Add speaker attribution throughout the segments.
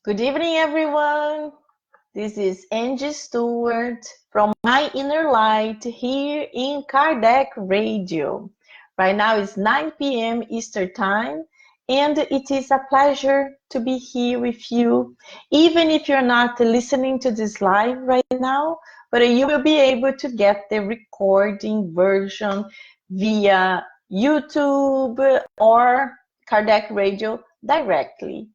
Speaker 1: Good evening, everyone. This is Angie Stewart from My Inner Light here in Kardec Radio. Right now it's 9 p.m. Eastern Time, and it is a pleasure to be here with you, even if you're not listening to this live right now, but you will be able to get the recording version via YouTube or Kardec Radio directly.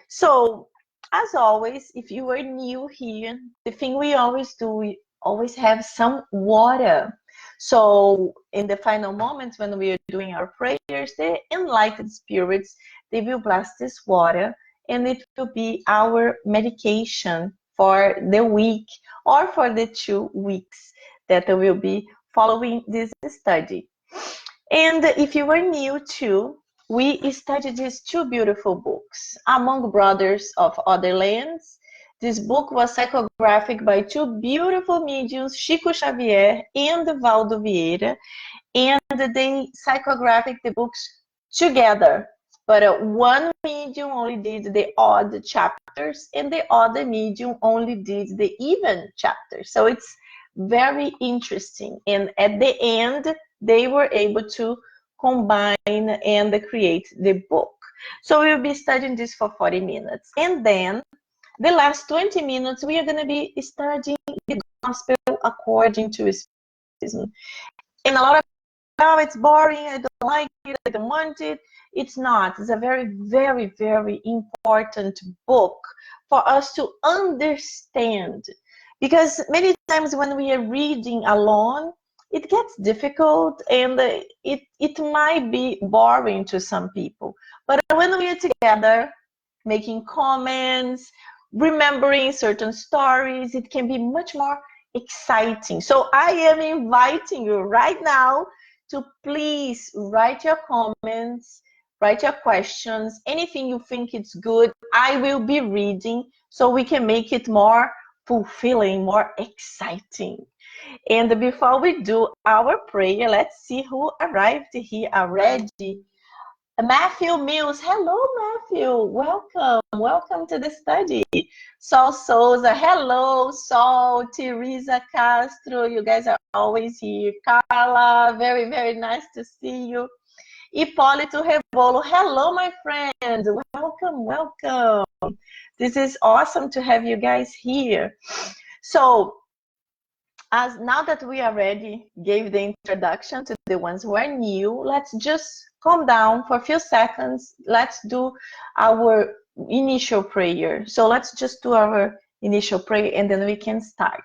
Speaker 1: So, as always, if you are new here, the thing we always do, we always have some water. So, in the final moments when we are doing our prayers, the enlightened spirits, they will bless this water and it will be our medication for the week or for the 2 weeks that will be following this study. And if you are new too, we studied these two beautiful books, Among Brothers of Other Lands. This book was psychographic by two beautiful mediums, Chico Xavier and Valdo Vieira, and they psychographic the books together. But one medium only did the odd chapters, and the other medium only did the even chapters. So it's very interesting. And at the end, they were able to combine and create the book. So we'll be studying this for 40 minutes. And then the last 20 minutes, we are going to be studying the gospel according to Spiritism. And a lot of, oh, it's boring, I don't like it, I don't want it. It's not. It's a very, very, very important book for us to understand. Because many times when we are reading alone, it gets difficult and it might be boring to some people. But when we are together, making comments, remembering certain stories, it can be much more exciting. So I am inviting you right now to please write your comments, write your questions, anything you think it's good, I will be reading so we can make it more fulfilling, more exciting. And before we do our prayer, let's see who arrived here already. Matthew Mills, hello Matthew, welcome to the study. Sol Souza, hello Sol, Teresa Castro, you guys are always here. Carla, very, very nice to see you. Hipólito Rebolo, hello my friend, welcome. This is awesome to have you guys here. So, as now that we already gave the introduction to the ones who are new, let's just calm down for a few seconds. Let's do our initial prayer. So let's just do our initial prayer and then we can start.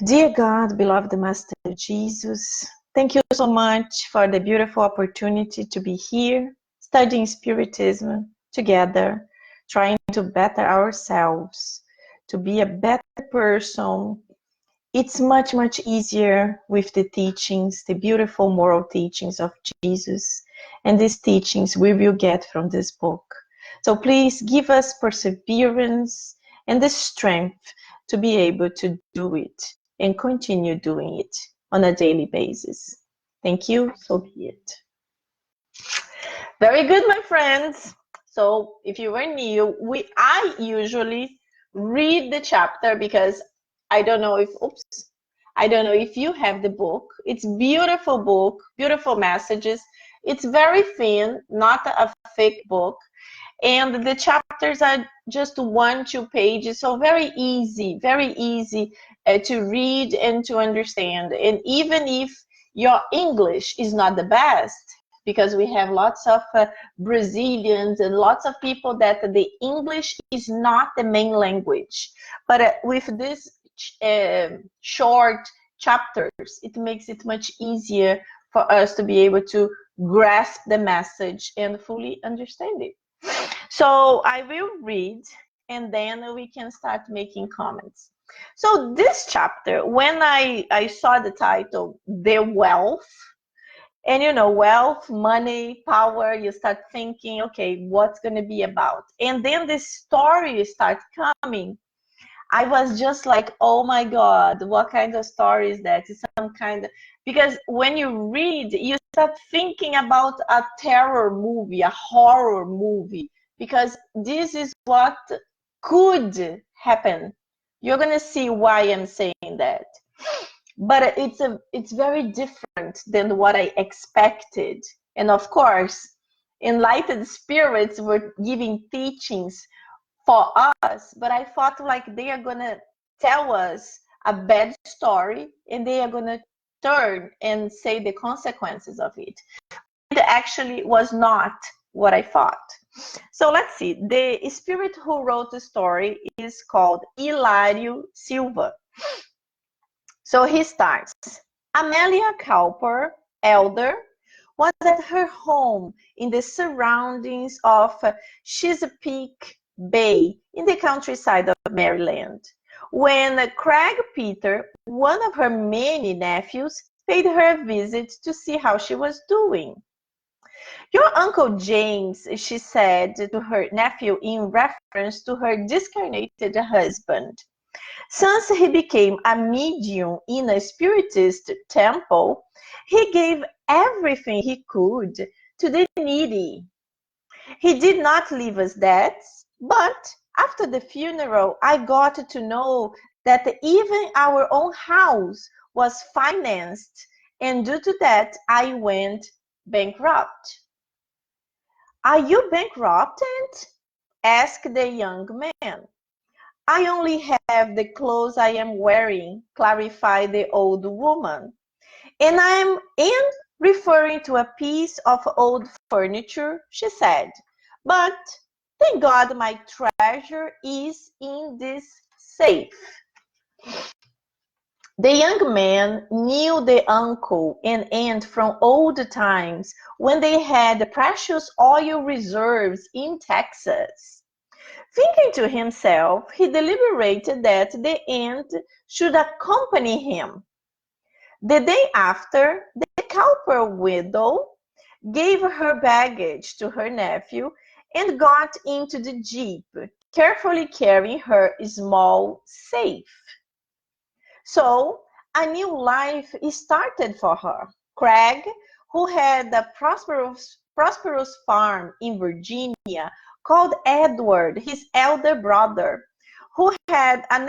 Speaker 1: Dear God, beloved Master Jesus, thank you so much for the beautiful opportunity to be here, studying Spiritism together, trying to better ourselves, to be a better person. It's much, much easier with the teachings, the beautiful moral teachings of Jesus, and these teachings we will get from this book. So please give us perseverance and the strength to be able to do it and continue doing it on a daily basis. Thank you, so be it. Very good, my friends. So if you were new, I usually read the chapter because I don't know if you have the book. It's beautiful book, beautiful messages. It's very thin, not a thick book. And the chapters are just 1-2 pages, so very easy to read and to understand. And even if your English is not the best, because we have lots of Brazilians and lots of people that the English is not the main language. But with this short chapters, it makes it much easier for us to be able to grasp the message and fully understand it. So I will read and then we can start making comments. So this chapter, when I saw the title, The Wealth, and you know, wealth, money, power, you start thinking, okay, what's going to be about? And then the story starts coming. I was just like, oh my God, what kind of story is that? It's some kind of, because when you read, you start thinking about a terror movie, a horror movie. because this is what could happen. You're gonna see why I'm saying that. But it's very different than what I expected. And of course, enlightened spirits were giving teachings for us, but I thought like they are gonna tell us a bad story and they are gonna turn and say the consequences of it. It actually was not what I thought. So let's see. The spirit who wrote the story is called Hilario Silva. So he starts. Amelia Cowper, elder, was at her home in the surroundings of Chesapeake Bay in the countryside of Maryland when Craig Peter, one of her many nephews, paid her a visit to see how she was doing. Your Uncle James, she said to her nephew in reference to her discarnated husband. Since he became a medium in a spiritist temple, he gave everything he could to the needy. He did not leave us debts, but after the funeral, I got to know that even our own house was financed, and due to that, I went bankrupt. Are you bankrupted? Asked the young man. I only have the clothes I am wearing, clarified the old woman. And I am referring to a piece of old furniture, she said. But thank God my treasure is in this safe. The young man knew the uncle and aunt from old times when they had precious oil reserves in Texas. Thinking to himself, he deliberated that the aunt should accompany him. The day after, the Cowper widow gave her baggage to her nephew and got into the jeep, carefully carrying her small safe. So a new life started for her. Craig, who had a prosperous farm in Virginia, called Edward, his elder brother, who had a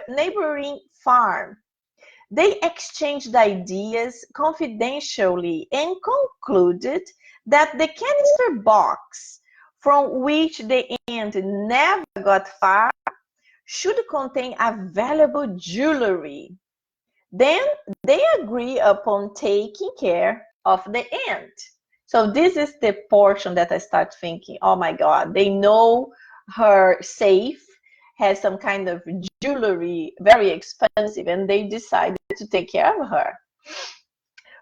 Speaker 1: neighboring farm. They exchanged ideas confidentially and concluded that the canister box, from which the aunt never got far, should contain a valuable jewelry. Then they agree upon taking care of the aunt. So this is the portion that I start thinking, oh my God, they know her safe has some kind of jewelry, very expensive, and they decided to take care of her.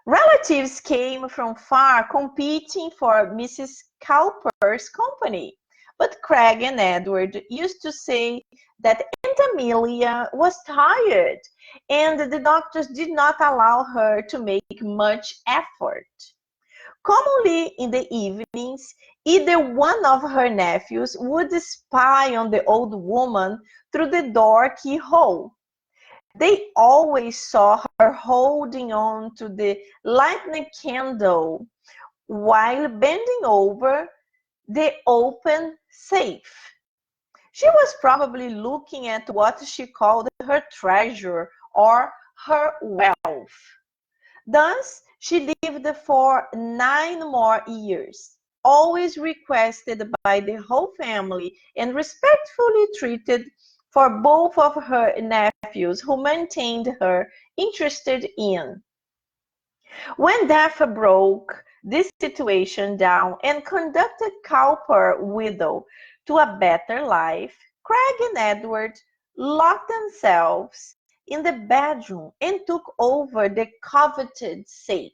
Speaker 1: Relatives came from far competing for Mrs. Cowper's company, but Craig and Edward used to say that Aunt Amelia was tired and the doctors did not allow her to make much effort. Commonly in the evenings, either one of her nephews would spy on the old woman through the door keyhole. They always saw her holding on to the lighted candle while bending over the open safe. She was probably looking at what she called her treasure or her wealth. Thus, she lived for 9 more years, always requested by the whole family and respectfully treated for both of her nephews who maintained her interested in. When death broke this situation down and conducted Cowper widow to a better life, Craig and Edward locked themselves in the bedroom and took over the coveted safe.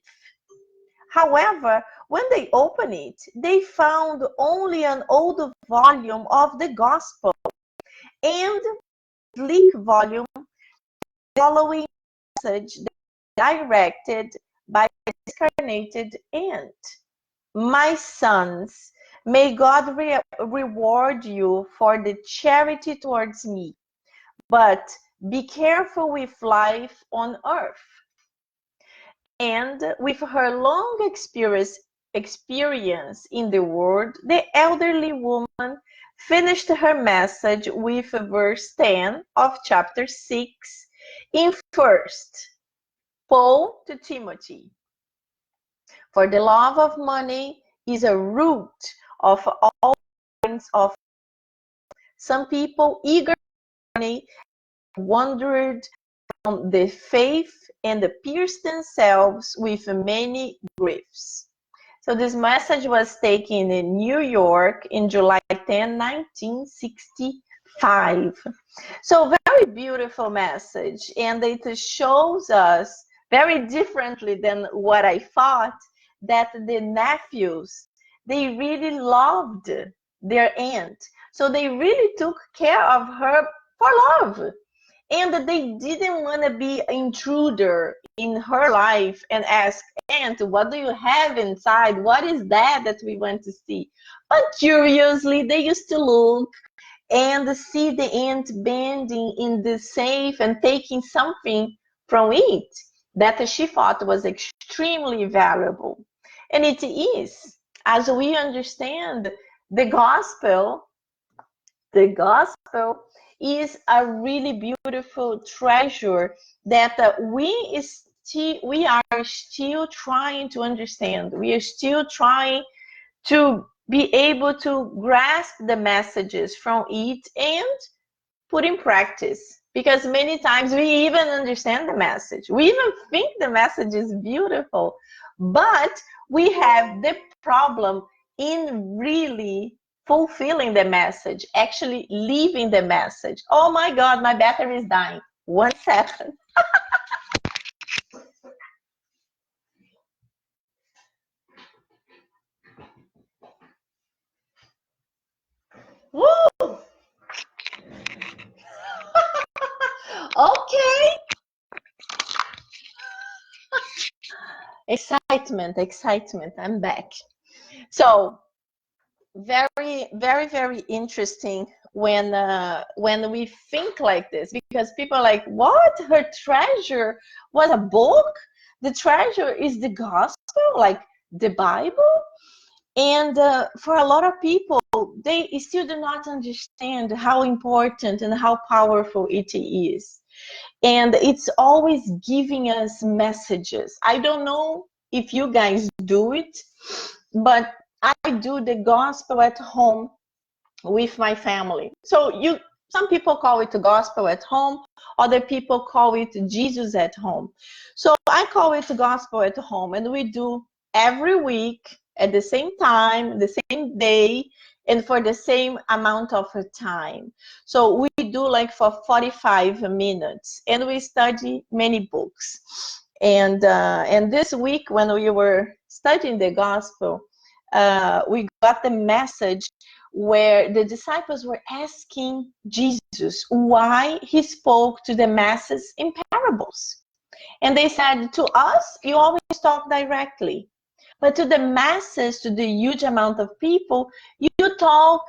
Speaker 1: However, when they opened it, they found only an old volume of the Gospel and sleek volume following message directed by the discarnated aunt. My sons, may God reward you for the charity towards me, but be careful with life on earth. And with her long experience experience in the world, the elderly woman finished her message with verse 10 of chapter 6 in first Paul to Timothy. For the love of money is a root of all kinds of. Some people eager for money wandered from the faith and pierced themselves with many griefs. So this message was taken in New York in July 10, 1965. So very beautiful message, and it shows us very differently than what I thought, that the nephews, they really loved their aunt. So they really took care of her for love. And they didn't want to be an intruder in her life and ask, Aunt, what do you have inside? What is that we want to see? But curiously, they used to look and see the ant bending in the safe and taking something from it that she thought was extremely valuable. And it is, as we understand the gospel is a really beautiful treasure that we are still trying to understand. We are still trying to be able to grasp the messages from it and put in practice. Because many times we even understand the message. We even think the message is beautiful, but we have the problem in really fulfilling the message, actually living the message. Oh my God, my battery is dying. 1 second. Woo! Okay. Excitement. I'm back. So very interesting when we think like this, because people are like, what, her treasure was a book? The treasure is the gospel, like the Bible. And for a lot of people, they still do not understand how important and how powerful it is. And it's always giving us messages. I don't know if you guys do it, but I do the gospel at home with my family. So some people call it the gospel at home, other people call it Jesus at home. So I call it the gospel at home, and we do every week at the same time, the same day, and for the same amount of time. So we do like for 45 minutes, and we study many books. And this week when we were studying the gospel, we got the message where the disciples were asking Jesus why he spoke to the masses in parables. And they said, to us, you always talk directly. But to the masses, to the huge amount of people, you talk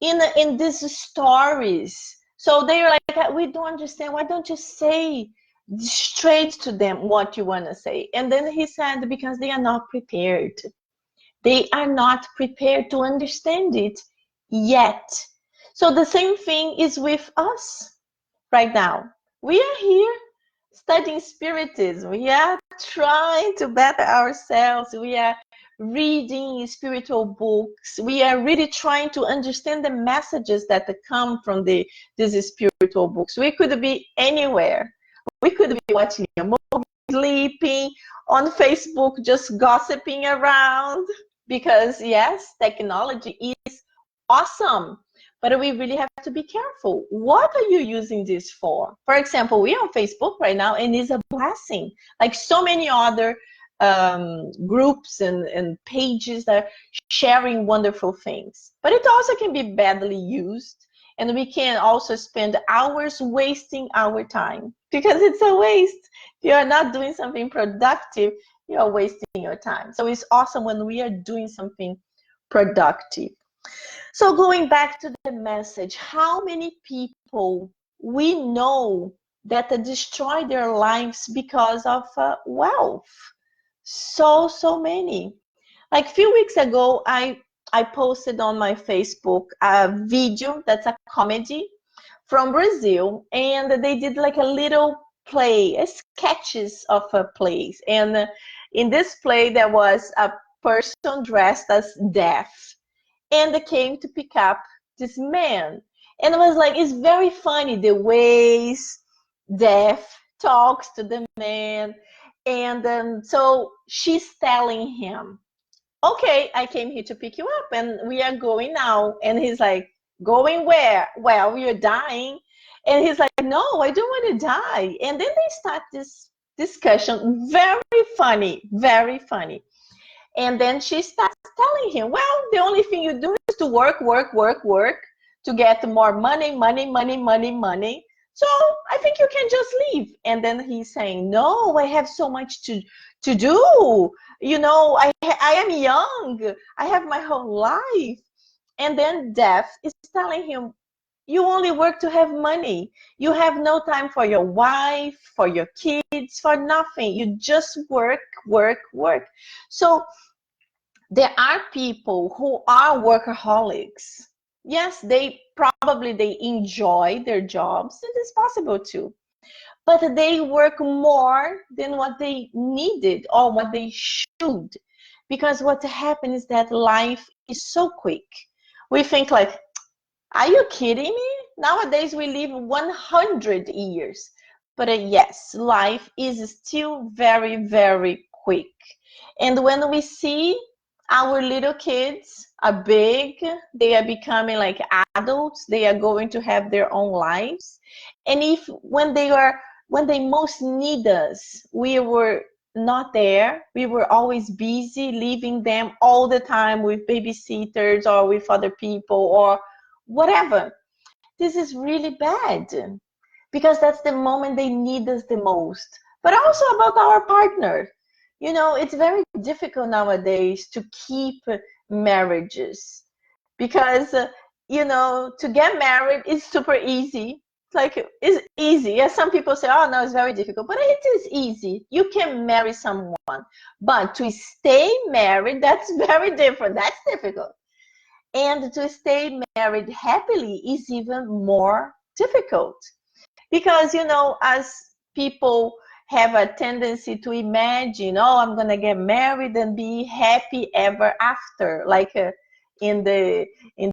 Speaker 1: in these stories. So they're like, we don't understand. Why don't you say straight to them what you want to say? And then he said, because they are not prepared. They are not prepared to understand it yet. So the same thing is with us right now. We are here studying Spiritism. We are trying to better ourselves. We are reading spiritual books. We are really trying to understand the messages that come from these spiritual books. We could be anywhere. We could be watching a movie, sleeping, on Facebook, just gossiping around. Because yes, technology is awesome, but we really have to be careful. What are you using this for? For example, we're on Facebook right now, and it's a blessing. Like so many other groups and pages that are sharing wonderful things. But it also can be badly used, and we can also spend hours wasting our time, because it's a waste. If you are not doing something productive, you are wasting your time. So it's awesome when we are doing something productive. So going back to the message, how many people we know that destroy their lives because of wealth? So many. Like a few weeks ago, I posted on my Facebook a video that's a comedy from Brazil, and they did like a little play, sketches of a place. And in this play, there was a person dressed as Death, and they came to pick up this man. And it was like, it's very funny the ways Death talks to the man. And so she's telling him, okay, I came here to pick you up and we are going now. And he's like, going where? Well, you're dying. And he's like, no, I don't want to die. And then they start this discussion. Very funny, very funny. And then she starts telling him, well, the only thing you do is to work, work, work, work to get more money, money, money, money, money. So I think you can just leave. And then he's saying, no, I have so much to do. You know, I am young. I have my whole life. And then Death is telling him, you only work to have money. You have no time for your wife, for your kids, for nothing. You just work, work, work. So there are people who are workaholics. Yes, they enjoy their jobs. It is possible too. But they work more than what they needed or what they should. Because what happens is that life is so quick. We think like, are you kidding me? Nowadays we live 100 years. But yes, life is still very, very quick. And when we see our little kids are big, they are becoming like adults, they are going to have their own lives. And if when they most need us, we were not there, we were always busy leaving them all the time with babysitters or with other people or whatever. This is really bad because that's the moment they need us the most. But also about our partner. You know, it's very difficult nowadays to keep marriages because, you know, to get married is super easy. It's like, it's easy. Yes, some people say, oh, no, it's very difficult, but it is easy. You can marry someone. But to stay married, that's very different. That's difficult. And to stay married happily is even more difficult because, you know, as people have a tendency to imagine, oh, I'm going to get married and be happy ever after, like in the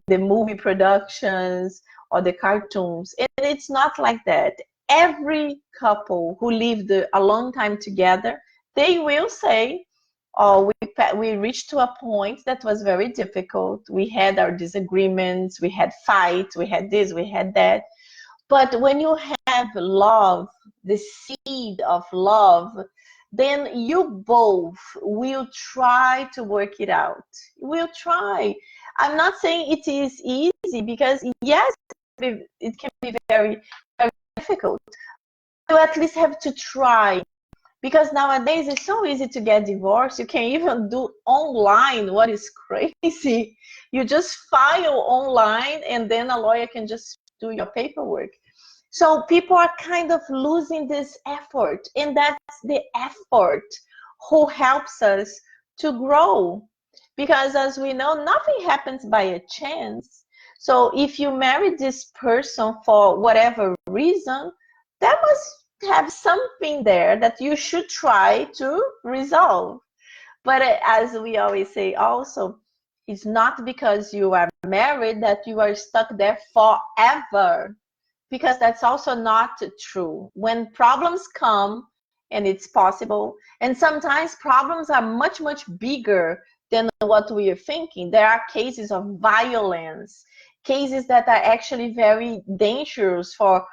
Speaker 1: movie productions or the cartoons. And it's not like that. Every couple who lived a long time together, they will say, oh, we reached to a point that was very difficult. We had our disagreements, we had fights, we had this, we had that. But when you have love, the seed of love, then you both will try to work it out. Will try. I'm not saying it is easy because yes, it can be very, very difficult. You at least have to try because nowadays it's so easy to get divorced. You can even do online, what is crazy. You just file online and then a lawyer can just do your paperwork. So people are kind of losing this effort, and that's the effort who helps us to grow. Because as we know, nothing happens by a chance. So if you marry this person for whatever reason, there must have something there that you should try to resolve. But as we always say also, it's not because you are married that you are stuck there forever, because that's also not true. When problems come, and it's possible, and sometimes problems are much, much bigger than what we are thinking. There are cases of violence, cases that are actually very dangerous for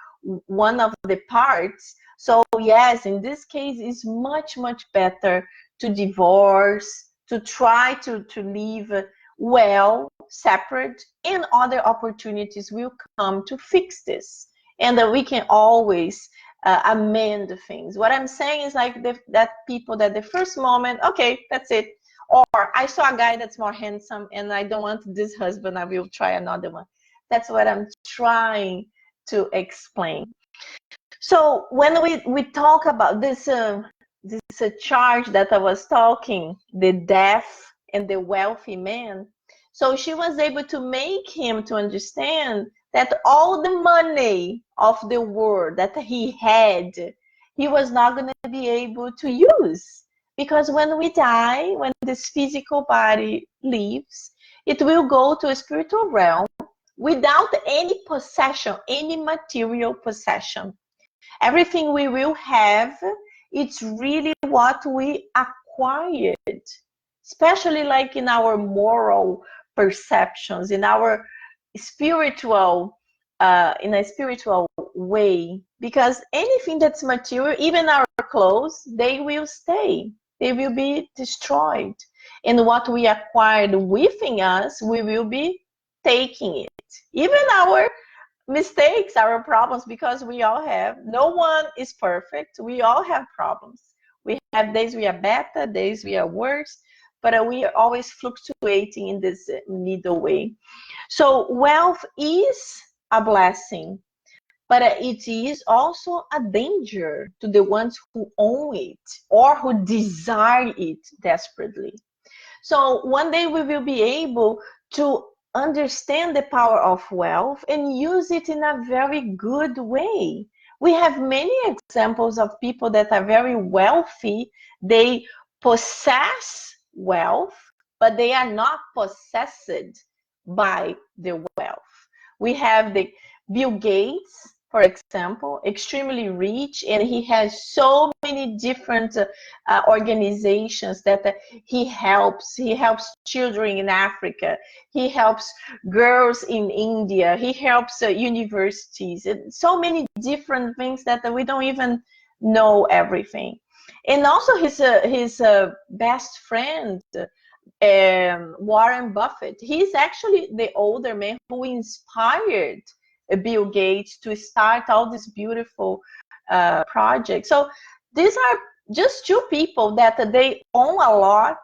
Speaker 1: one of the parts. So yes, in this case, it's much, much better to divorce, to try to live well, separate, and other opportunities will come to fix this. And that we can always amend things. What I'm saying is like that people that the first moment, okay, that's it. Or I saw a guy that's more handsome and I don't want this husband, I will try another one. That's what I'm trying to explain. So when we talk about this charge that I was talking, the death and the wealthy man. So she was able to make him to understand that all the money of the world that he had, he was not going to be able to use. Because when we die, when this physical body leaves, it will go to a spiritual realm without any possession, any material possession. Everything we will have, it's really what we acquired, especially like in our moral perceptions, in our spiritual, in a spiritual way. Because anything that's material, even our clothes, they will stay. They will be destroyed. And what we acquired within us, we will be taking it. Even our mistakes, our problems, because we all have, no one is perfect. We all have problems. We have days we are better, days we are worse, but we are always fluctuating in this middle way. So wealth is a blessing, but it is also a danger to the ones who own it or who desire it desperately. So one day we will be able to understand the power of wealth and use it in a very good way. We have many examples of people that are very wealthy. They possess wealth, but they are not possessed by the wealth. We have the Bill Gates, for example, extremely rich, and he has so many different organizations that he helps. He helps children in Africa. He helps girls in India. He helps universities. So many different things that we don't even know everything. And also his best friend, Warren Buffett. He's actually the older man who inspired Bill Gates to start all these beautiful projects. So these are just two people that they own a lot,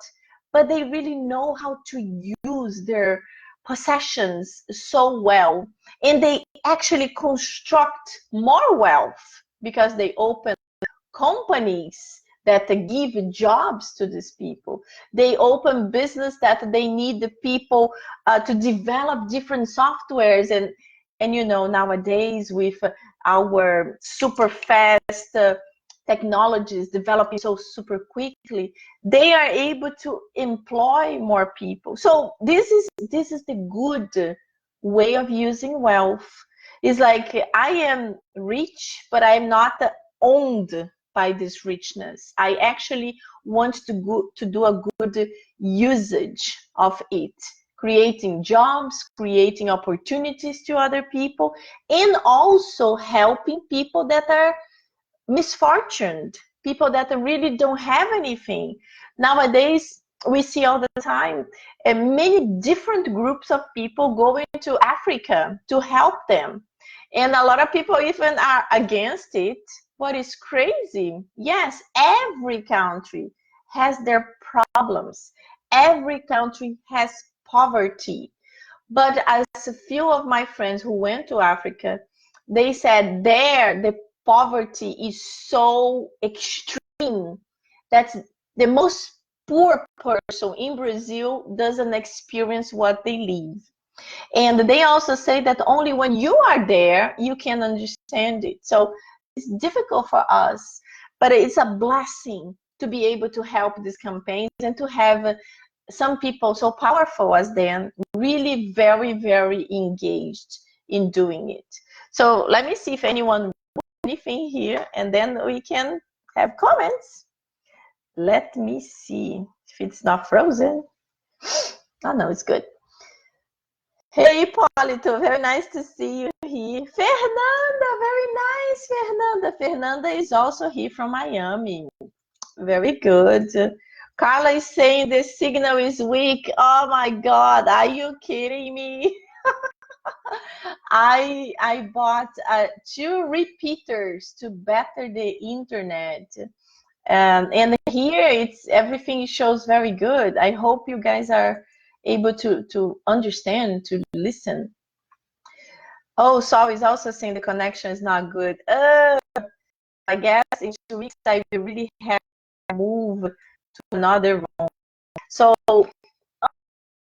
Speaker 1: but they really know how to use their possessions so well. And they actually construct more wealth because they open companies that give jobs to these people. They open business that they need the people to develop different softwares. And you know, nowadays with our super fast technologies developing so super quickly, they are able to employ more people. So this is the good way of using wealth. It's like I am rich, but I'm not owned by this richness. I actually want to do a good usage of it, creating jobs, creating opportunities to other people, and also helping people that are misfortuned, people that really don't have anything. Nowadays, we see all the time many different groups of people going to Africa to help them. And a lot of people even are against it. What is crazy? Yes, every country has their problems. Every country has poverty. But as a few of my friends who went to Africa, they said there the poverty is so extreme that the most poor person in Brazil doesn't experience what they live. And they also say that only when you are there, you can understand it. So it's difficult for us, but it's a blessing to be able to help these campaigns and to have some people so powerful as them really very, very engaged in doing it. So let me see if anyone anything here, and then we can have comments. Let me see if it's not frozen. Oh no, it's good. Hey, Polito, very nice to see you here. Fernanda, very nice, Fernanda. Fernanda is also here from Miami. Very good. Carla is saying the signal is weak. Oh my God, are you kidding me? I bought 2 repeaters to better the internet. And here it's everything shows very good. I hope you guys are able to understand, to listen. Oh, Saul is also saying the connection is not good. I guess in 2 weeks I will really have to move to another room. So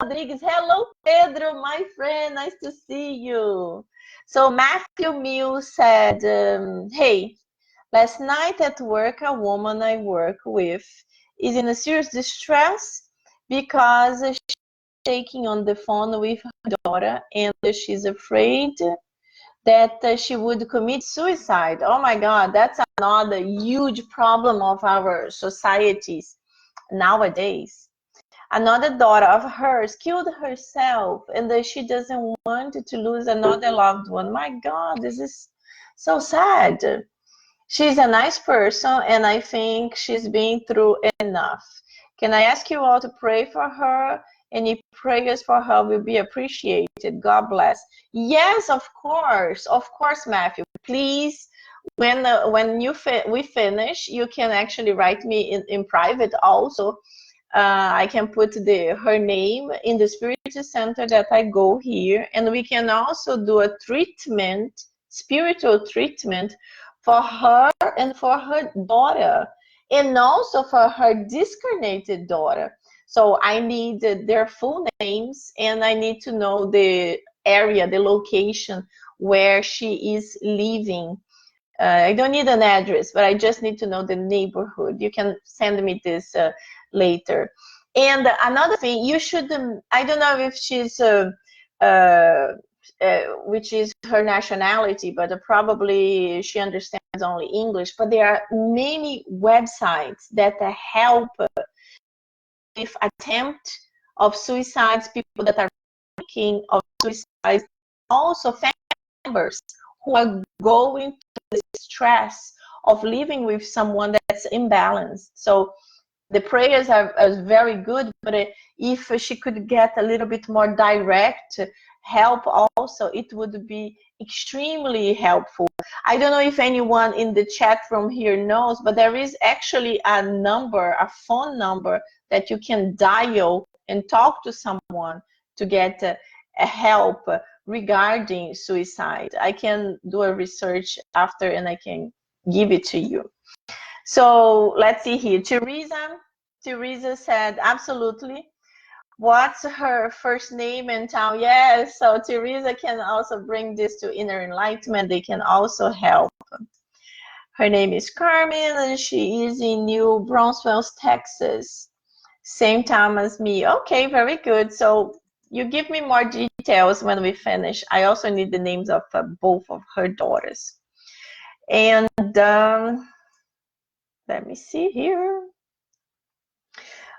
Speaker 1: Rodriguez. Hello, Pedro, my friend. Nice to see you. So Matthew Mills said, hey, last night at work, a woman I work with is in a serious distress because she's taking on the phone with her daughter and she's afraid that she would commit suicide. Oh my God, that's another huge problem of our societies nowadays. Another daughter of hers killed herself and she doesn't want to lose another loved one. My God, this is so sad. She's a nice person and I think she's been through enough. Can I ask you all to pray for her? Any prayers for her will be appreciated. God bless. Yes, of course, Matthew. Please, when we finish, you can actually write me in private also. I can put her name in the Spirit Center that I go here, and we can also do a treatment, spiritual treatment for her and for her daughter, and also for her discarnated daughter. So I need their full names, and I need to know the area, the location where she is living. I don't need an address, but I just need to know the neighborhood. You can send me this later. And another thing, you should, I don't know if she's, which is her nationality, but probably she understands only English, but there are many websites that help with attempt of suicides, people that are thinking of suicide, also family members who are going through the stress of living with someone that's imbalanced. So the prayers are very good, but if she could get a little bit more direct help also, it would be extremely helpful. I don't know if anyone in the chat from here knows, but there is actually a number, a phone number that you can dial and talk to someone to get help regarding suicide. I can do a research after and I can give it to you. So let's see here. Teresa said, absolutely. What's her first name and town? Yes, so Teresa can also bring this to Inner Enlightenment. They can also help. Her name is Carmen and she is in New Braunfels, Texas. Same time as me. Okay, very good. So you give me more details when we finish. I also need the names of both of her daughters. And let me see here.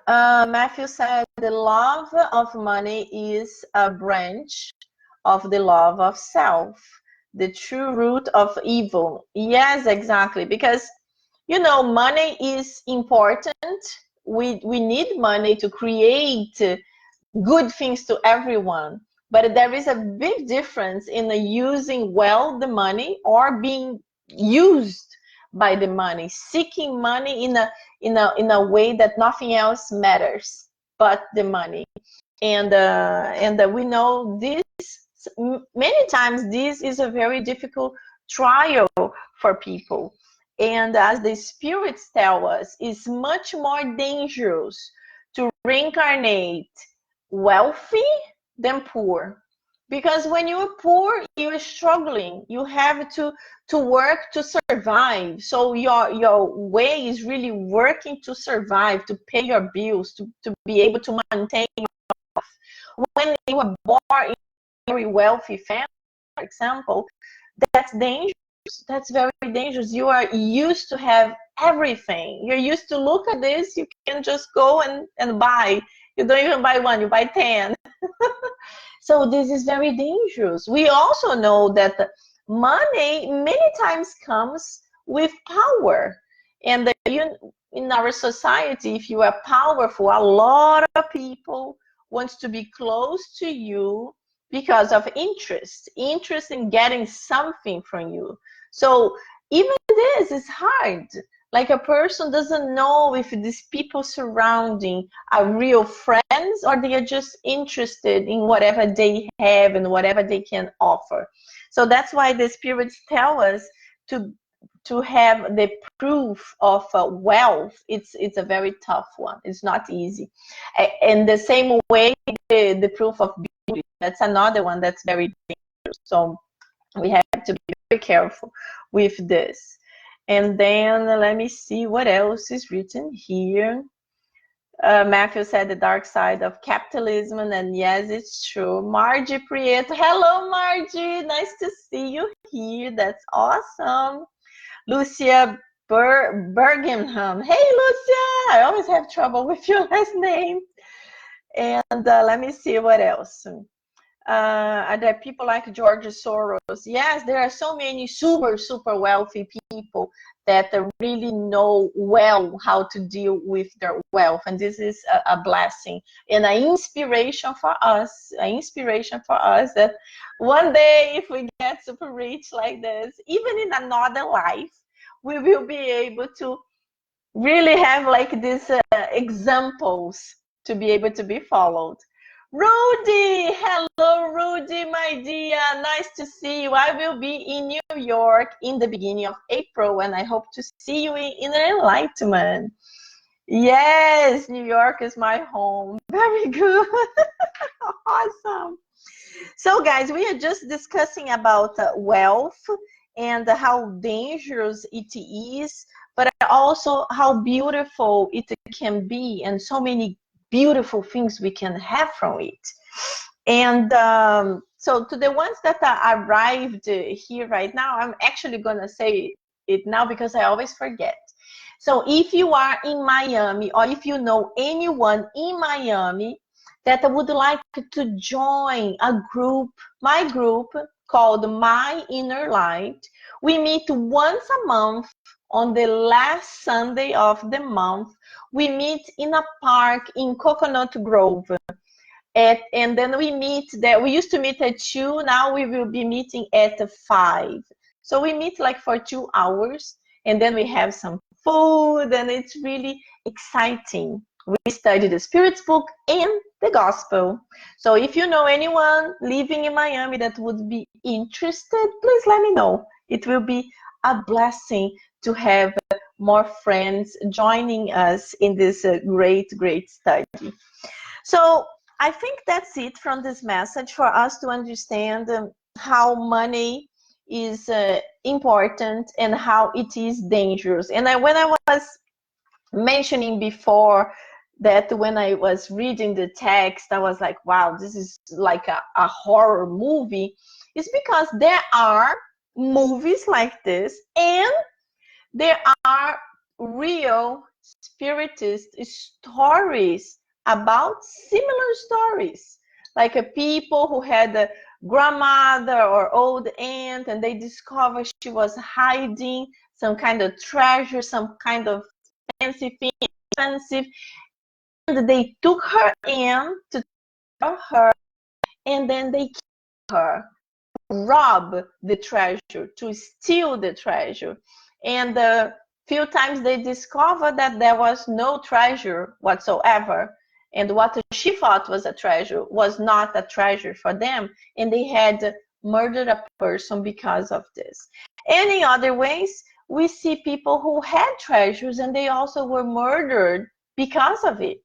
Speaker 1: Matthew said the love of money is a branch of the love of self, the true root of evil. Yes, exactly. Because, you know, money is important. We need money to create good things to everyone. But there is a big difference in using well the money or being used by the money, seeking money in a way that nothing else matters but the money. And we know this many times. This is a very difficult trial for people. And as the spirits tell us, it's much more dangerous to reincarnate wealthy than poor. Because when you are poor, you are struggling. You have to work to survive. So your way is really working to survive, to pay your bills, to be able to maintain yourself. When you are born in a very wealthy family, for example, that's dangerous. That's very dangerous. You are used to have everything. You're used to look at this, you can just go and buy. You don't even buy one, you buy 10. So this is very dangerous. We also know that money many times comes with power. And in our society, if you are powerful, a lot of people want to be close to you because of interest in getting something from you. So even this is hard. Like a person doesn't know if these people surrounding are real friends or they are just interested in whatever they have and whatever they can offer. So that's why the spirits tell us to to have the proof of wealth, it's a very tough one. It's not easy. And the same way, the proof of beauty, that's another one that's very dangerous. So we have to be very careful with this. And then let me see what else is written here. Matthew said the dark side of capitalism, and yes, it's true. Margie Prieto, hello Margie, nice to see you here. That's awesome. Lucia Bergenham, hey Lucia, I always have trouble with your last name. And let me see what else. Are there people like George Soros? Yes, there are so many super wealthy people that really know well how to deal with their wealth, and this is a blessing and an inspiration for us. That one day, if we get super rich like this, even in another life, we will be able to really have like these examples to be able to be followed. Rudy, hello Rudy, my dear, nice to see you. I will be in New York in the beginning of April, and I hope to see you in Enlightenment. Yes, New York is my home. Very good. Awesome. So guys, we are just discussing about wealth and how dangerous it is, but also how beautiful it can be, and so many beautiful things we can have from it. And so to the ones that are arrived here right now, I'm actually gonna say it now because I always forget. So if you are in Miami, or if you know anyone in Miami that would like to join a group, my group called My Inner Light, we meet once a month on the last Sunday of the month. We meet in a park in Coconut Grove. And then we meet there. We used to meet at 2, now we will be meeting at 5. So we meet like for 2 hours, and then we have some food, and it's really exciting. We study the Spirit's book and the Gospel. So if you know anyone living in Miami that would be interested, please let me know. It will be a blessing to have more friends joining us in this great study. So I think that's it from this message, for us to understand how money is important and how it is dangerous. And when I was mentioning before that, when I was reading the text, I was like, wow, this is like a horror movie. It's because there are movies like this, and there are real spiritist stories about similar stories, like people who had a grandmother or old aunt, and they discovered she was hiding some kind of treasure, some kind of fancy thing, expensive, and they took her in to tell her, and then they killed her, rob the treasure, to steal the treasure. And a few times they discovered that there was no treasure whatsoever, and what she thought was a treasure was not a treasure for them, and they had murdered a person because of this. And in other ways, we see people who had treasures and they also were murdered because of it.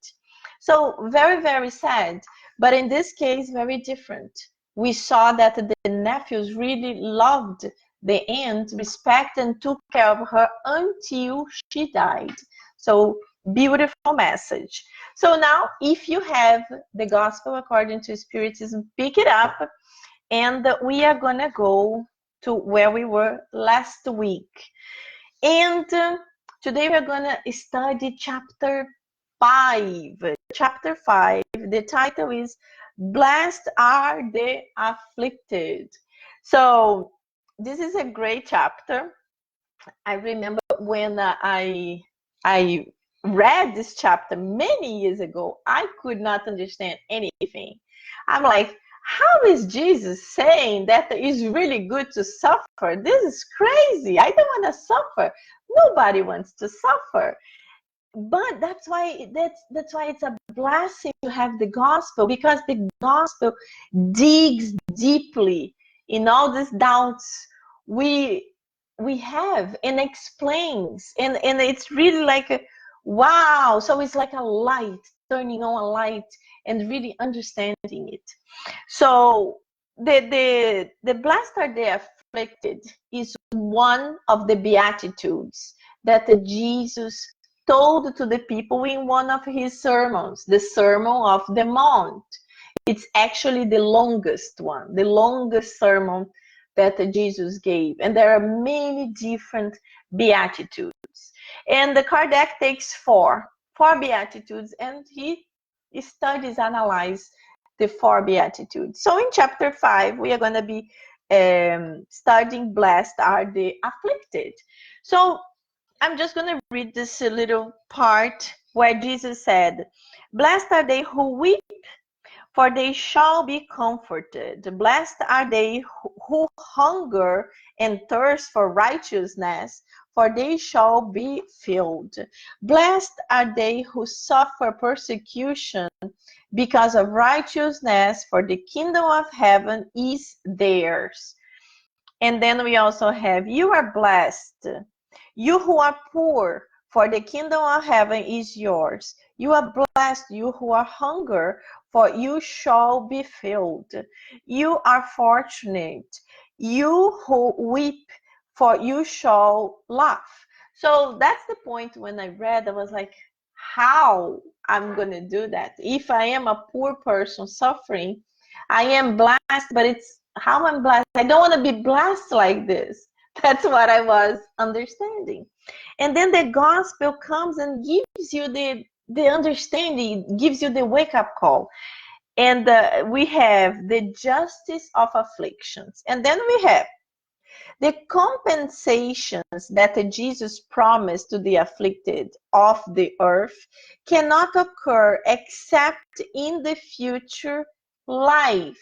Speaker 1: So very sad, but in this case, very different. We saw that the nephews really loved the aunt, respect, and took care of her until she died. So beautiful message. So now, if you have the Gospel according to Spiritism, pick it up, and we are gonna go to where we were last week. And today we're gonna study chapter 5. Chapter 5, the title is Blessed Are the Afflicted. So this is a great chapter. I remember when I read this chapter many years ago, I could not understand anything. I'm like, how is Jesus saying that it's really good to suffer? This is crazy. I don't want to suffer. Nobody wants to suffer. But that's why it's a blessing to have the gospel, because the gospel digs deeply in all these doubts we we have and explains, and it's really like a wow. So it's like a light, turning on a light and really understanding it. So the blessed are the afflicted is one of the beatitudes that Jesus told to the people in one of his sermons, the Sermon of the Mount. It's actually the longest one, the longest sermon that Jesus gave. And there are many different beatitudes. And the Kardec takes four beatitudes, and he studies, analyzes the four beatitudes. So in chapter 5, we are going to be studying blessed are the afflicted. So I'm just going to read this little part where Jesus said, blessed are they who weep, for they shall be comforted. Blessed are they who hunger and thirst for righteousness, for they shall be filled. Blessed are they who suffer persecution because of righteousness, for the kingdom of heaven is theirs. And then we also have, you are blessed, you who are poor, for the kingdom of heaven is yours. You are blessed, you who are hunger, for you shall be filled. You are fortunate, you who weep, for you shall laugh. So that's the point. When I read, I was like, how I'm going to do that? If I am a poor person suffering, I am blessed, but it's how I'm blessed. I don't want to be blessed like this. That's what I was understanding. And then the gospel comes and gives you the understanding, gives you the wake-up call. And we have the justice of afflictions. And then we have the compensations that Jesus promised to the afflicted of the earth cannot occur except in the future life.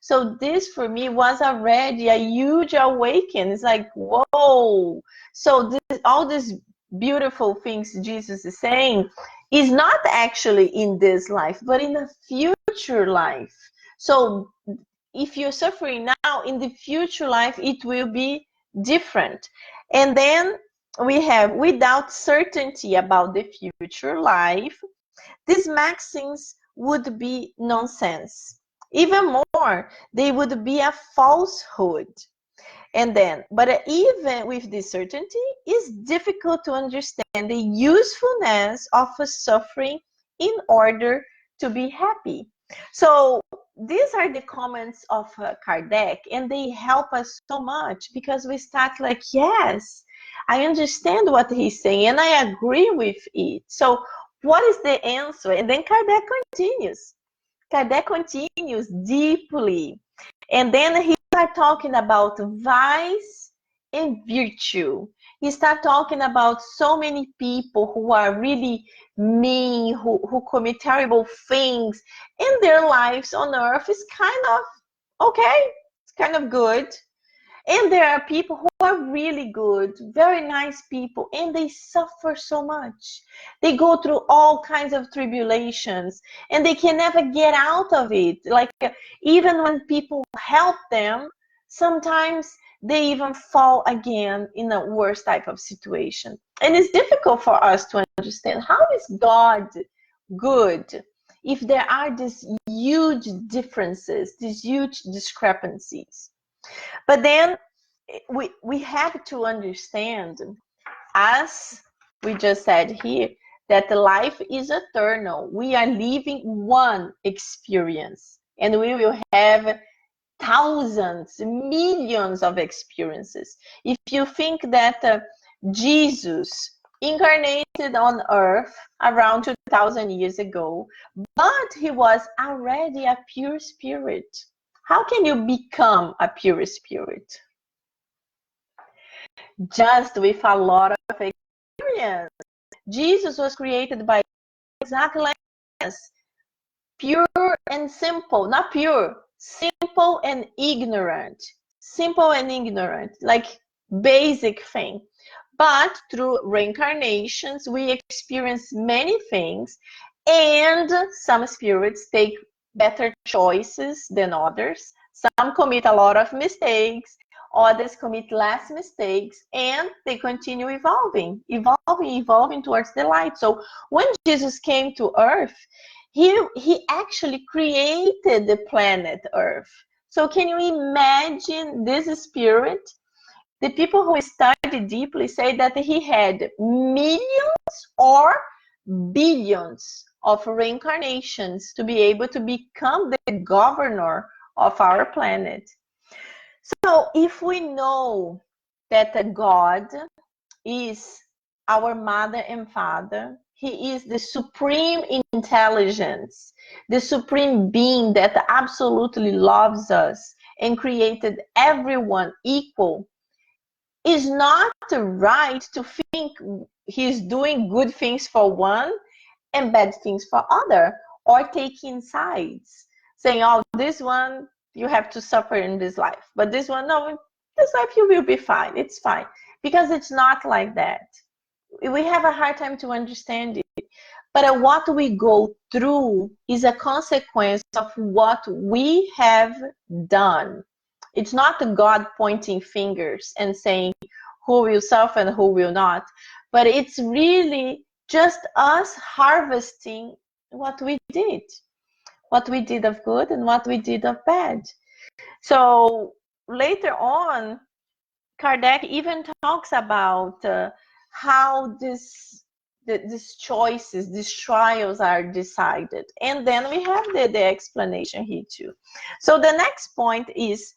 Speaker 1: So this for me was already a huge awakening. It's like, whoa. So all these beautiful things Jesus is saying is not actually in this life, but in a future life. So if you're suffering now, in the future life, it will be different. And then we have, without certainty about the future life, these maxims would be nonsense. Even more, they would be a falsehood. And then, but even with this certainty, it's difficult to understand the usefulness of a suffering in order to be happy. So these are the comments of Kardec, and they help us so much because we start like, yes, I understand what he's saying and I agree with it. So what is the answer? And then Kardec continues. Kardec continues deeply. And then he starts talking about vice and virtue. He starts talking about so many people who are really mean, who commit terrible things, and their lives on earth is kind of okay, it's kind of good. And there are people who are really good, very nice people, and they suffer so much. They go through all kinds of tribulations, and they can never get out of it. Like, even when people help them, sometimes they even fall again in a worse type of situation. And it's difficult for us to understand, how is God good if there are these huge differences, these huge discrepancies? But then we have to understand, as we just said here, that life is eternal. We are living one experience, and we will have thousands, millions of experiences. If you think that Jesus incarnated on earth around 2000 years ago, but he was already a pure spirit, how can you become a pure spirit? Just with a lot of experience. Jesus was created by exactly like us, pure and simple, not pure, simple and ignorant, like basic thing. But through reincarnations, we experience many things, and some spirits take better choices than others. Some commit a lot of mistakes. others commit less mistakes, and they continue evolving towards the light. So when Jesus came to earth, he actually created the planet Earth. So can you imagine this spirit? The people who study deeply say that he had millions or billions of reincarnations to be able to become the governor of our planet. So if we know that God is our mother and father, he is the supreme intelligence, the supreme being that absolutely loves us and created everyone equal, is not right to think he's doing good things for one and bad things for other, or taking sides, saying, oh, this one you have to suffer in this life, but this one, no, this life you will be fine, it's fine. Because it's not like that. We have a hard time to understand it. But what we go through is a consequence of what we have done. It's not God pointing fingers and saying who will suffer and who will not, but it's really just us harvesting what we did of good and what we did of bad. So later on, Kardec even talks about how these choices, these trials are decided. And then we have the explanation here too. So the next point is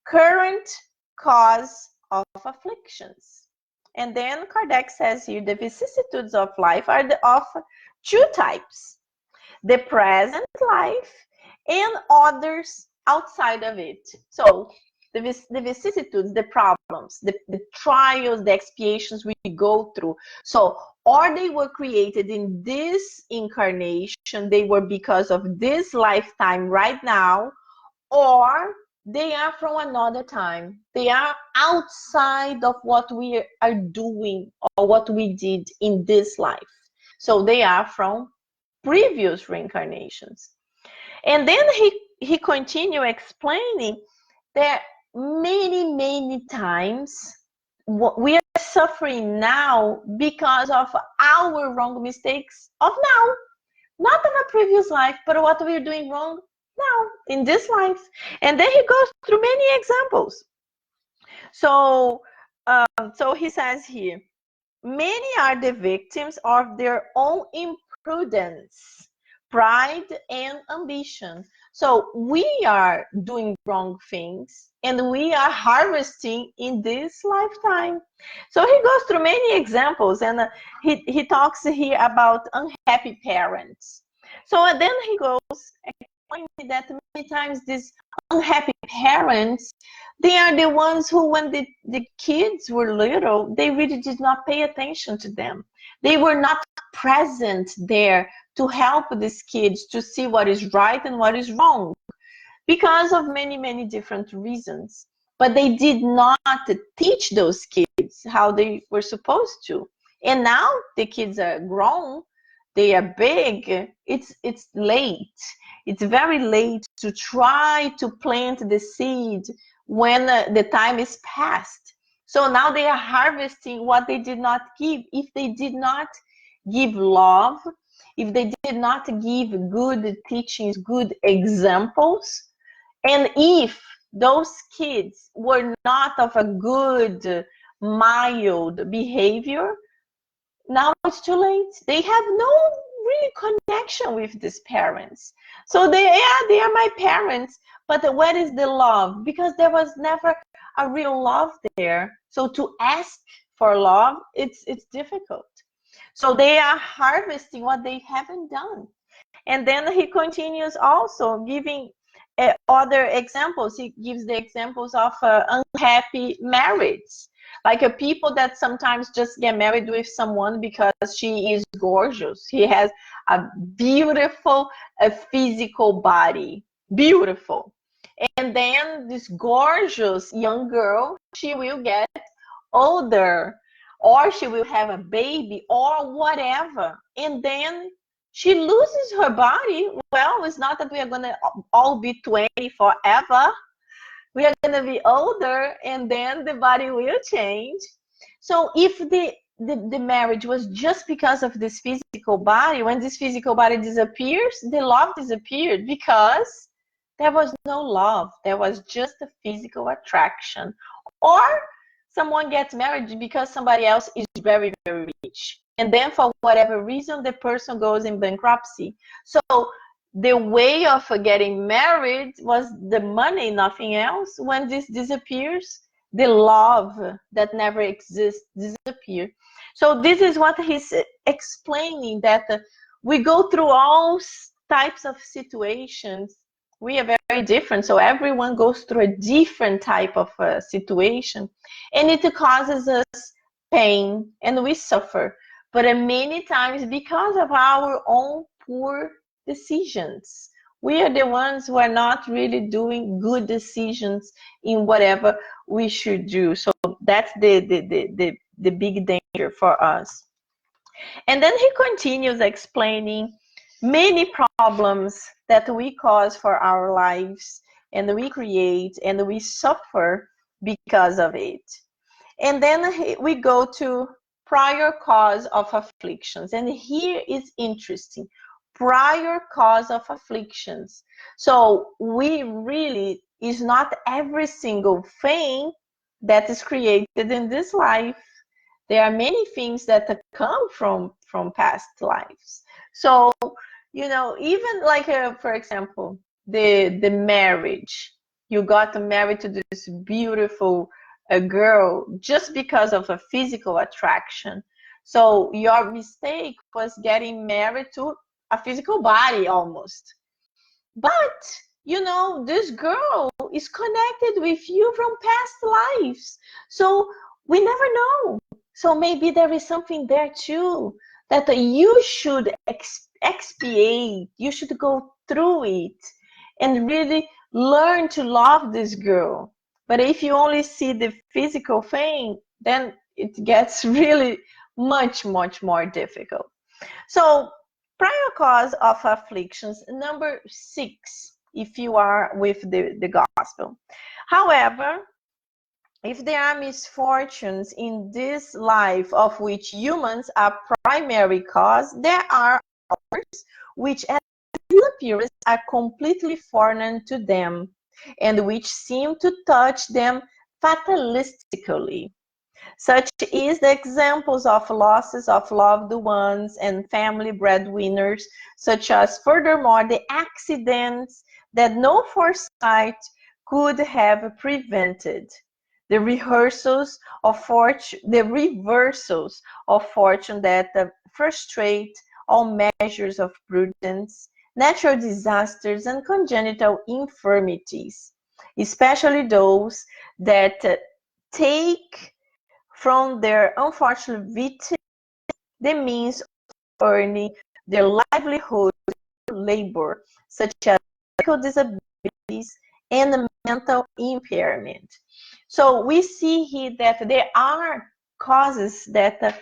Speaker 1: current cause of afflictions. And then Kardec says here, the vicissitudes of life are of two types: the present life and others outside of it. So the vicissitudes, the problems, the trials, the expiations we go through. So, or they were created in this incarnation, they were because of this lifetime right now, or they are from another time. They are outside of what we are doing or what we did in this life. So they are from previous reincarnations. And then he continued explaining that many times we are suffering now because of our wrong mistakes of now, not of a previous life, but what we're doing wrong now in this life. And then he goes through many examples. So he says here, many are the victims of their own imprudence, pride, and ambition. So we are doing wrong things and we are harvesting in this lifetime. So he goes through many examples, and he talks here about unhappy parents. So then he goes explaining that many times these unhappy parents, they are the ones who, when the kids were little, they really did not pay attention to them. They were not present there to help these kids to see what is right and what is wrong, because of many different reasons. But they did not teach those kids how they were supposed to. And now the kids are grown, they are big, it's late. It's very late to try to plant the seed when the time is past. So now they are harvesting what they did not give. If they did not give love, if they did not give good teachings, good examples, and if those kids were not of a good, mild behavior, now it's too late. They have no really connection with these parents. So they are my parents, but where is the love? Because there was never a real love there. So to ask for love, it's difficult. So they are harvesting what they haven't done. And then he continues also giving other examples. He gives the examples of unhappy marriage. Like people that sometimes just get married with someone because she is gorgeous. He has a beautiful physical body. Beautiful. And then this gorgeous young girl, she will get older, or she will have a baby or whatever. And then she loses her body. Well, it's not that we are going to all be 20 forever. We are going to be older, and then the body will change. So if the marriage was just because of this physical body, when this physical body disappears, the love disappeared because there was no love. There was just a physical attraction. Or someone gets married because somebody else is very, very rich. And then for whatever reason, the person goes in bankruptcy. So the way of getting married was the money, nothing else. When this disappears, the love that never exists disappears. So this is what he's explaining, that we go through all types of situations. We are very different, so everyone goes through a different type of situation, and it causes us pain and we suffer, but many times because of our own poor decisions. We are the ones who are not really doing good decisions in whatever we should do. So that's the big danger for us. And then he continues explaining many problems that we cause for our lives, and we create and we suffer because of it. And then we go to prior cause of afflictions. And here is interesting. Prior cause of afflictions. So we really, is not every single thing that is created in this life. There are many things that come from past lives. So, you know, even like, for example, the marriage. You got married to this beautiful a girl just because of a physical attraction. So your mistake was getting married to a physical body almost. But, you know, this girl is connected with you from past lives. So we never know. So maybe there is something there too that you should expiate. You should go through it and really learn to love this girl. But if you only see the physical thing, then it gets really much, much more difficult. So, prior cause of afflictions, number 6, if you are with the gospel. However, if there are misfortunes in this life of which humans are primary cause, there are others which at appearance are completely foreign to them, and which seem to touch them fatalistically. Such is the examples of losses of loved ones and family breadwinners, such as furthermore the accidents that no foresight could have prevented, the reversals of fortune that frustrate all measures of prudence, natural disasters, and congenital infirmities, especially those that take from their unfortunate victims the means of earning their livelihood through labor, such as physical disabilities and mental impairment. So we see here that there are causes that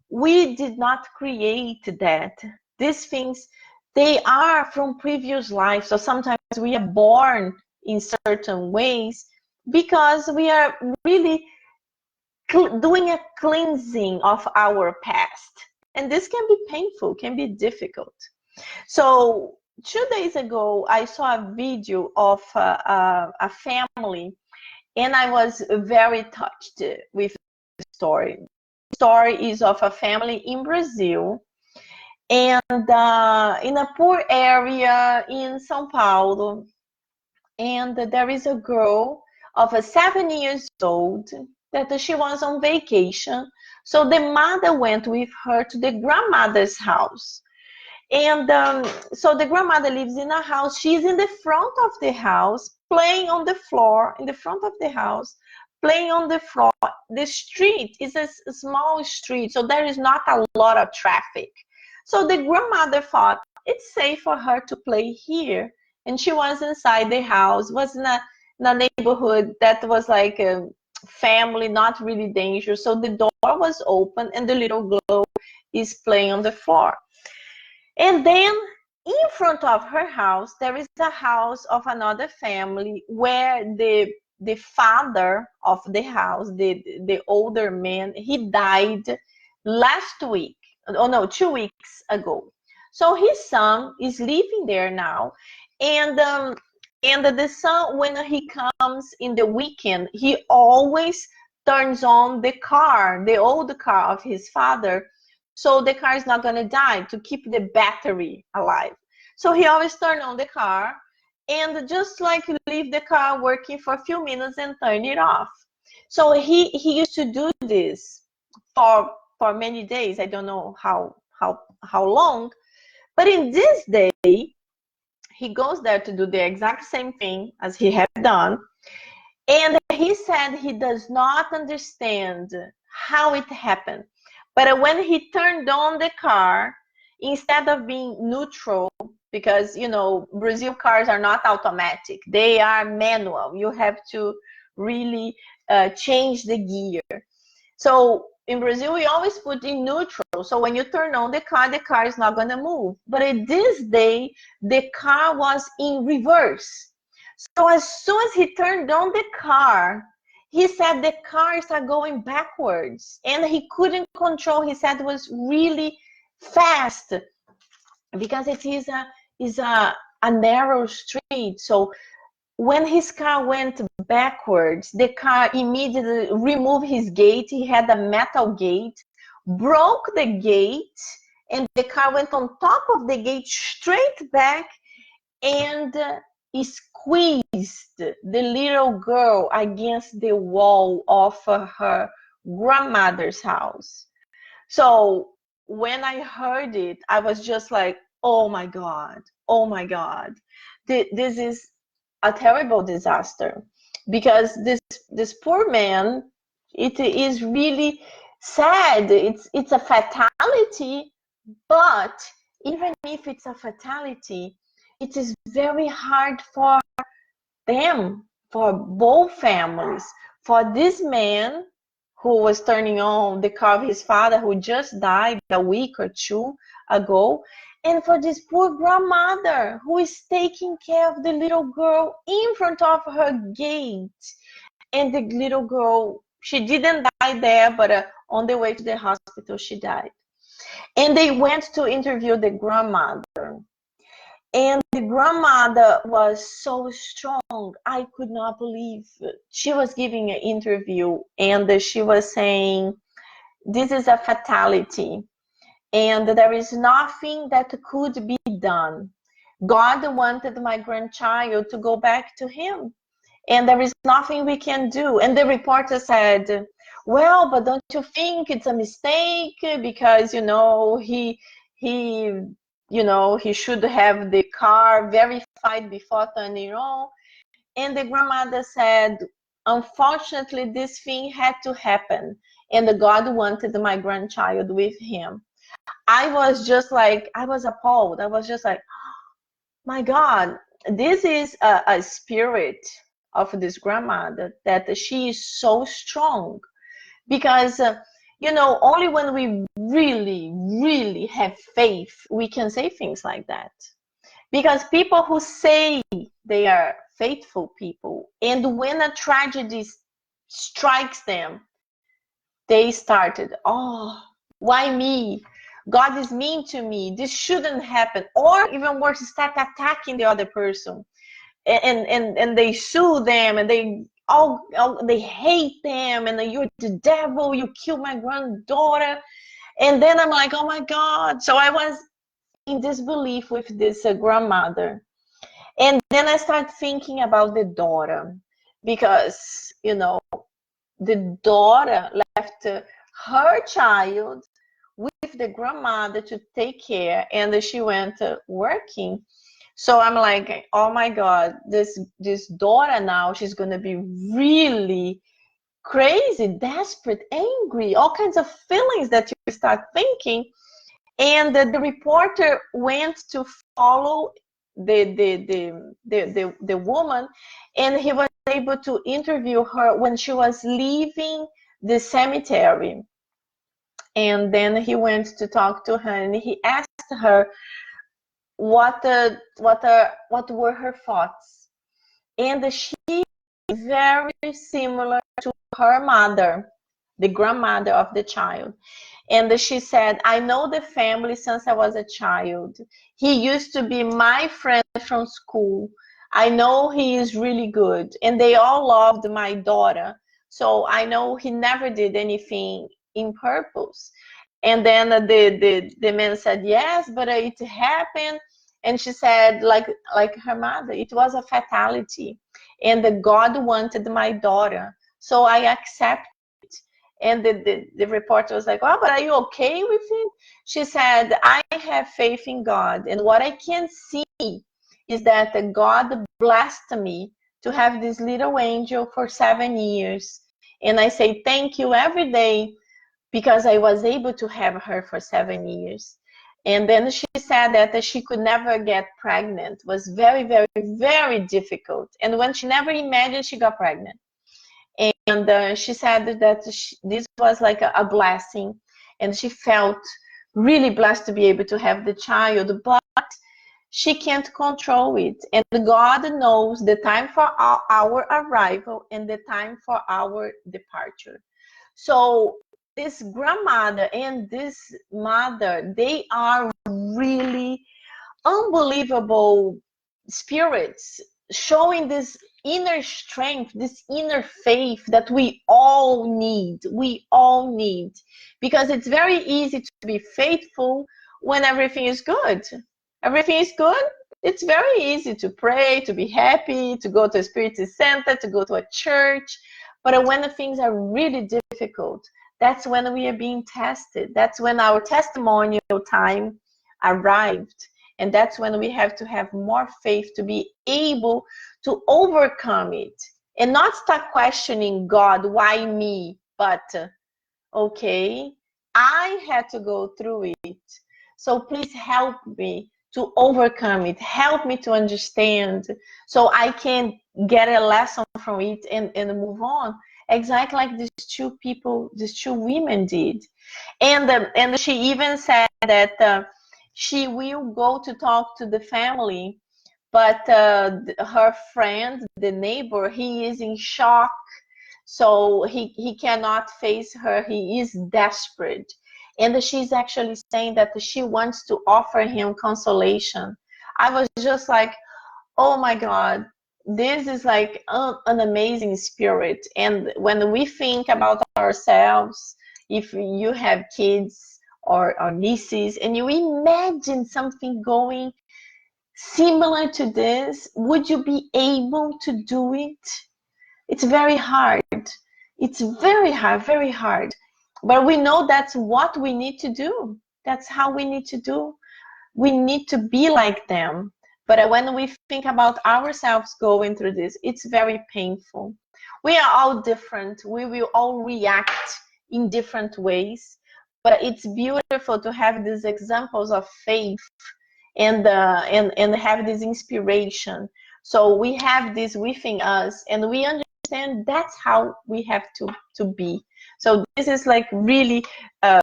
Speaker 1: we did not create that. These things, they are from previous lives. So sometimes we are born in certain ways because we are really doing a cleansing of our past. And this can be painful, can be difficult. So 2 days ago, I saw a video of a family, and I was very touched with the story. The story is of a family in Brazil, and in a poor area in São Paulo. And there is a girl of 7 years old that she was on vacation. So the mother went with her to the grandmother's house. And so the grandmother lives in a house. She's in the front of the house, playing on the floor, in the front of the house, playing on the floor. The street is a small street, so there is not a lot of traffic. So the grandmother thought it's safe for her to play here. And she was inside the house, was in a neighborhood that was like a family, not really dangerous. So the door was open and the little girl is playing on the floor. And then in front of her house, there is a house of another family where the the father of the house, the older man, he died last week. Oh no, 2 weeks ago. So his son is living there now, and the son, when he comes in the weekend, he always turns on the car, the old car of his father, so the car is not going to die, to keep the battery alive. So he always turn on the car and just like leave the car working for a few minutes and turn it off. So he used to do this for many days. I don't know how long, but in this day he goes there to do the exact same thing as he had done. And he said he does not understand how it happened. But when he turned on the car, instead of being neutral, because, you know, Brazil cars are not automatic, they are manual. You have to really change the gear. So in Brazil, we always put in neutral. So when you turn on the car is not going to move. But in this day, the car was in reverse. So as soon as he turned on the car, he said the cars are going backwards and he couldn't control. He said it was really fast because it is a narrow street. So when his car went backwards, the car immediately removed his gate. He had a metal gate, broke the gate, and the car went on top of the gate straight back and squeezed the little girl against the wall of her grandmother's house. So when I heard it, I was just like, oh my God, oh my God. This is a terrible disaster because this poor man, it is really sad. It's a fatality, but even if it's a fatality, it is very hard for them, for both families, for this man who was turning on the car of his father who just died a week or two ago, and for this poor grandmother who is taking care of the little girl in front of her gate. And the little girl, she didn't die there, but on the way to the hospital, she died. And they went to interview the grandmother. And the grandmother was so strong. I could not believe it. She was giving an interview and she was saying, this is a fatality and there is nothing that could be done. God wanted my grandchild to go back to him and there is nothing we can do. And the reporter said, well, but don't you think it's a mistake because, you know, he should have the car verified before turning on. And the grandmother said, unfortunately, this thing had to happen. And God wanted my grandchild with him. I was just like, I was appalled. I was just like, my God, this is a spirit of this grandmother that she is so strong. Because only when we really, really have faith, we can say things like that. Because people who say they are faithful people, and when a tragedy strikes them, they started, oh, why me? God is mean to me. This shouldn't happen. Or even worse, start attacking the other person. And they sue them and they hate them and you're the devil, you killed my granddaughter. And then I'm like, oh my God. So I was in disbelief with this grandmother. And then I start thinking about the daughter because, the daughter left her child with the grandmother to take care and she went working. So I'm like, oh my God, this daughter now, she's going to be really crazy, desperate, angry, all kinds of feelings that you start thinking. And the reporter went to follow the woman, and he was able to interview her when she was leaving the cemetery. And then he went to talk to her and he asked her what were her thoughts. And she very similar to her mother, the grandmother of the child. And she said, I know the family since I was a child. He used to be my friend from school. I know he is really good. And they all loved my daughter. So I know he never did anything in purpose. And then the man said, yes, but it happened. And she said, like her mother, it was a fatality. And the God wanted my daughter. So I accept. And the reporter was like, oh, but are you okay with it? She said, I have faith in God. And what I can see is that God blessed me to have this little angel for 7 years. And I say thank you every day because I was able to have her for 7 years. And then she said that she could never get pregnant. It was very, very, very difficult. And when she never imagined she got pregnant. And she said that this was like a blessing. And she felt really blessed to be able to have the child, but she can't control it. And God knows the time for our arrival and the time for our departure. So this grandmother and this mother, they are really unbelievable spirits, showing this inner strength, this inner faith that we all need. We all need. Because it's very easy to be faithful when everything is good. Everything is good. It's very easy to pray, to be happy, to go to a spiritual center, to go to a church. But when things are really difficult, that's when we are being tested. That's when our testimonial time arrived. And that's when we have to have more faith to be able to overcome it and not start questioning God, why me? But okay, I had to go through it. So please help me to overcome it. Help me to understand so I can get a lesson from it and move on. Exactly like these two people, these two women did. And she even said that she will go to talk to the family, but her friend, the neighbor, he is in shock. So he cannot face her. He is desperate. And she's actually saying that she wants to offer him consolation. I was just like, oh my God, this is like an amazing spirit. And when we think about ourselves, if you have kids or nieces, and you imagine something going similar to this, would you be able to do it? It's very hard. It's very hard, very hard. But we know that's what we need to do. That's how we need to do. We need to be like them. But when we think about ourselves going through this, it's very painful. We are all different. We will all react in different ways. But it's beautiful to have these examples of faith and have this inspiration. So we have this within us, and we understand that's how we have to be. So this is like really a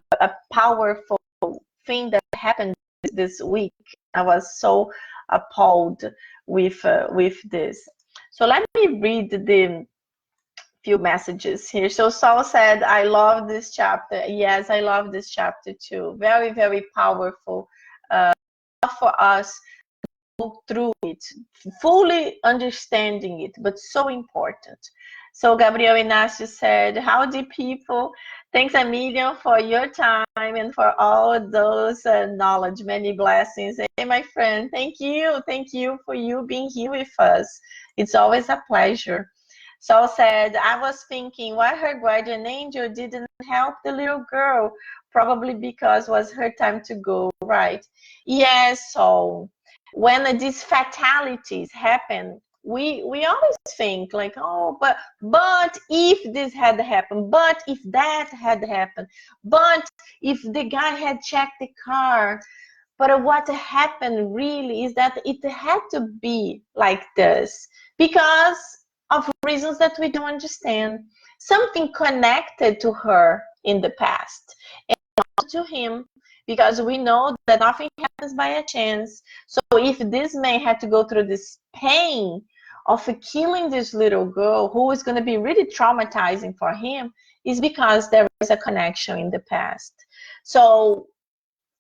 Speaker 1: powerful thing that happened this week. I was so appalled with this. So let me read the few messages here. So Saul said, I love this chapter. Yes, I love this chapter too. Very, very powerful for us to go through it, fully understanding it, but so important. So Gabriel Inácio said, howdy people, thanks a million for your time and for all those knowledge, many blessings. Hey, my friend, thank you for you being here with us. It's always a pleasure. Saul said, I was thinking why her guardian angel didn't help the little girl, probably because it was her time to go, right? Yes, so when these fatalities happen, we always think like, oh, but if this had happened, but if that had happened, but if the guy had checked the car. But what happened really is that it had to be like this because of reasons that we don't understand. Something connected to her in the past and not to him, because we know that nothing happens by a chance. So if this man had to go through this pain of killing this little girl, who is going to be really traumatizing for him, is because there is a connection in the past. So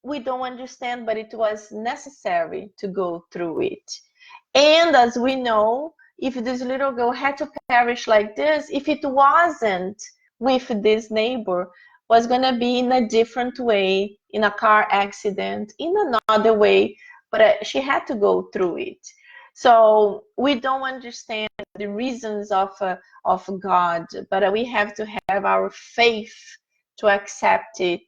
Speaker 1: we don't understand, but it was necessary to go through it. And as we know, if this little girl had to perish like this, if it wasn't with this neighbor, was going to be in a different way, in a car accident, in another way, but she had to go through it. So we don't understand the reasons of God, but we have to have our faith to accept it,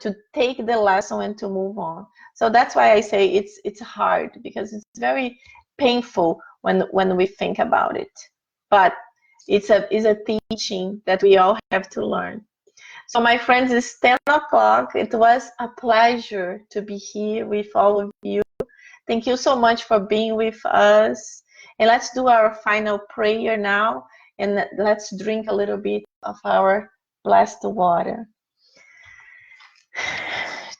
Speaker 1: to take the lesson and to move on. So that's why I say it's hard, because it's very painful when we think about it. But it's a teaching that we all have to learn. So my friends, it's 10 o'clock. It was a pleasure to be here with all of you. Thank you so much for being with us. And let's do our final prayer now, and let's drink a little bit of our blessed water.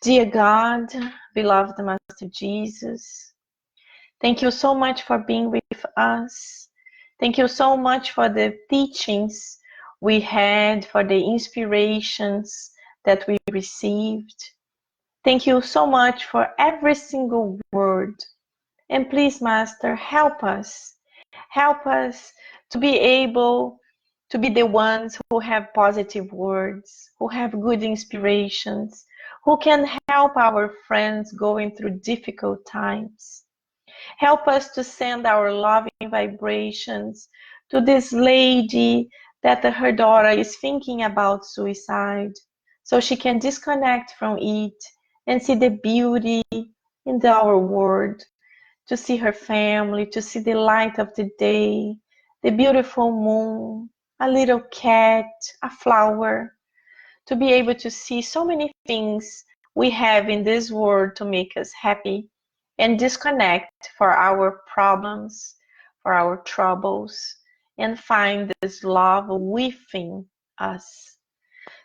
Speaker 1: Dear God, beloved Master Jesus, thank you so much for being with us. Thank you so much for the teachings we had, for the inspirations that we received. Thank you so much for every single word. And please, Master, help us. Help us to be able to be the ones who have positive words, who have good inspirations, who can help our friends going through difficult times. Help us to send our loving vibrations to this lady that her daughter is thinking about suicide, so she can disconnect from it and see the beauty in our world, to see her family, to see the light of the day, the beautiful moon, a little cat, a flower, to be able to see so many things we have in this world to make us happy, and disconnect for our problems, for our troubles, and find this love within us.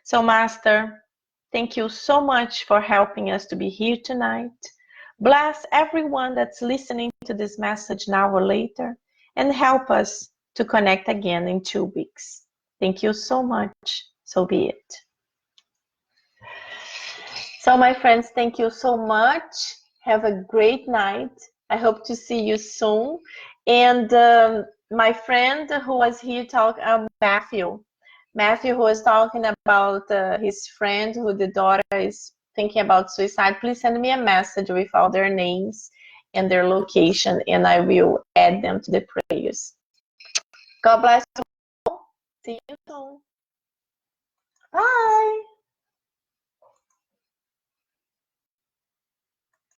Speaker 1: So, Master, thank you so much for helping us to be here tonight. Bless everyone that's listening to this message now or later, and help us to connect again in 2 weeks. Thank you so much. So be it. So my friends, thank you so much. Have a great night. I hope to see you soon. And my friend who was here Matthew who was talking about his friend who the daughter is thinking about suicide, please send me a message with all their names and their location, and I will add them to the prayers. God bless you all. See you soon. Bye.